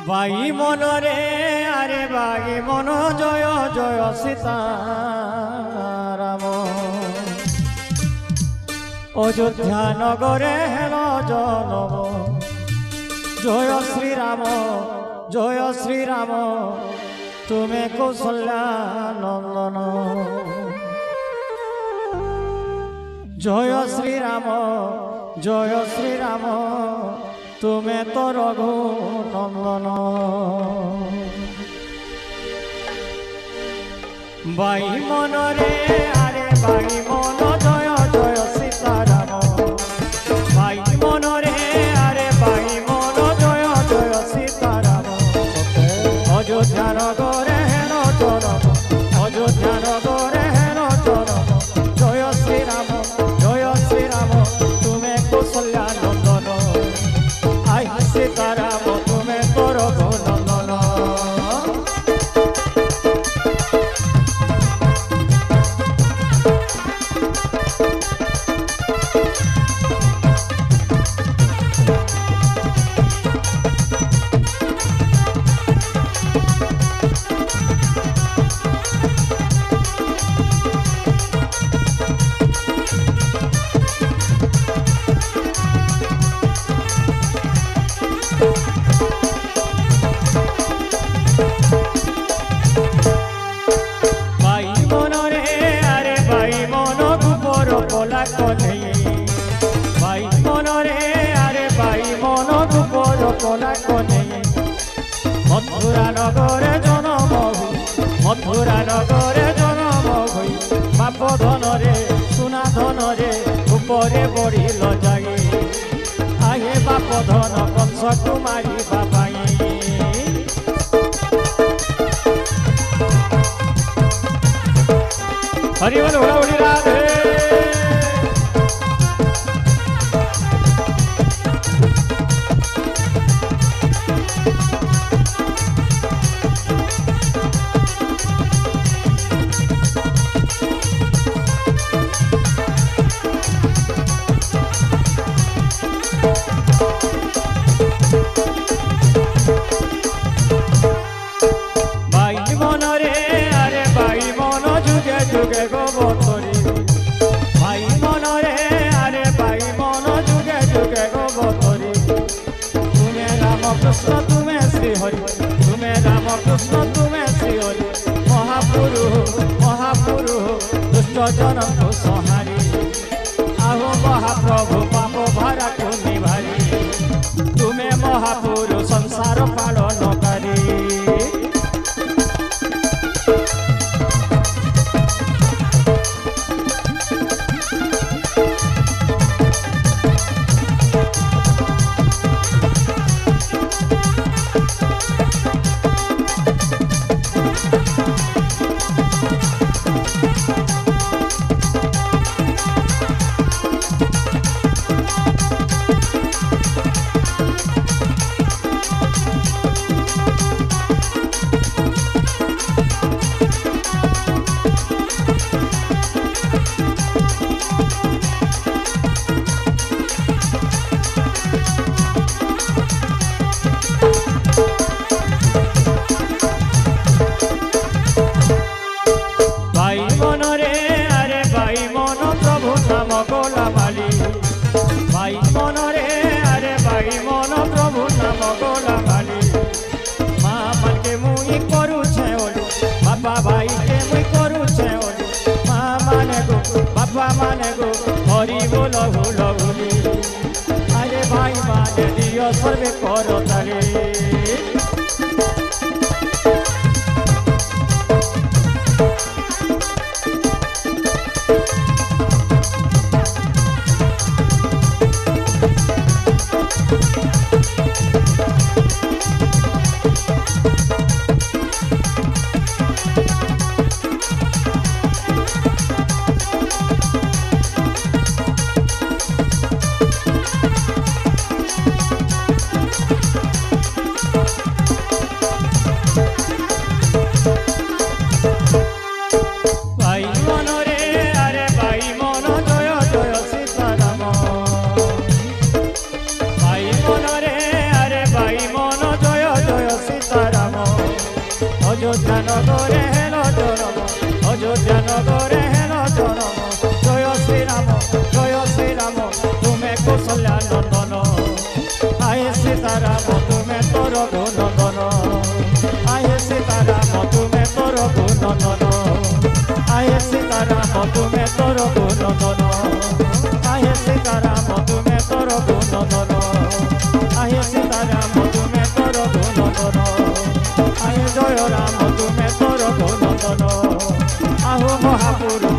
by মনরে আরে by মন জয় জয় সীতারাম অযোধ্যা নগরে হেল জনম জয় শ্রীরাম তুমি কৌশল্যা নন্দন জয় শ্রীরাম তুমি তো রঘু নন্দন বাই মনরে আরে বাই মন জয় জয় সীতারাম বাই মনরে আরে বাই মন জয় জয় সীতারাম অযোধ্যা নগরে হেন জনম অযোধ্যা নগরে হেন জনম জয় শ্রীরাম তুমি কৌশল্যা নন্দন আই সীতারাম তুমি তো রঘু নন্দন বাই মনরে আরে বাই মন রূপর কলা কনে মথুরা নগরে জনম হই বাপ ধনরে সোনা ধনরে উপরে বড়িল যাই আহে বাপ ধন কংস কুমারী বাবাই হরি বল হরি রাধে যুগে গোবতরি ভাই মনরে আরে ভাই মন যুগে যুগে গোবতরি তুমি রামকৃষ্ণ তুমি শ্রীহরি তুমি রামকৃষ্ণ তুমি শ্রীহরি মহাপুরু দুষ্ট জনক সহারি আহো মহাপ্রভু পাপ ভারা তুমি ভারি তুমি মহাপুরু সংসার পালনকারী ভাই মনরে আরে ভাই মন প্রভু নাম গোলা মালি মা মাকে মুই করুছে ওলি বাবা ভাইকে মুই করুছে ওলি মা মানে গো বাবা মানে গো হরি বল হুল হুলি আরে ভাই মানে দিও সর্বে করতারে অযোধ্যা নগরে হেল জনম অযোধ্যা নগরে হেল জনম জয় শ্রীরাম তুমি কৌশল্যা নন্দন আয়ে সীতারাম তুমি তোর গুণন্দন আয়ে সীতারাম তুমি তোর গুণন্দন আয়ে সীতারাম তুমি তোর গুণন্দন আয়ে সীতারাম তুমি তোর গুণন্দন আয়ে সীতারাম তুমি তোর গুণন্দন আয়ে জয় রাম তুমি তোর গুণন্দন আহো মহাপুরুষ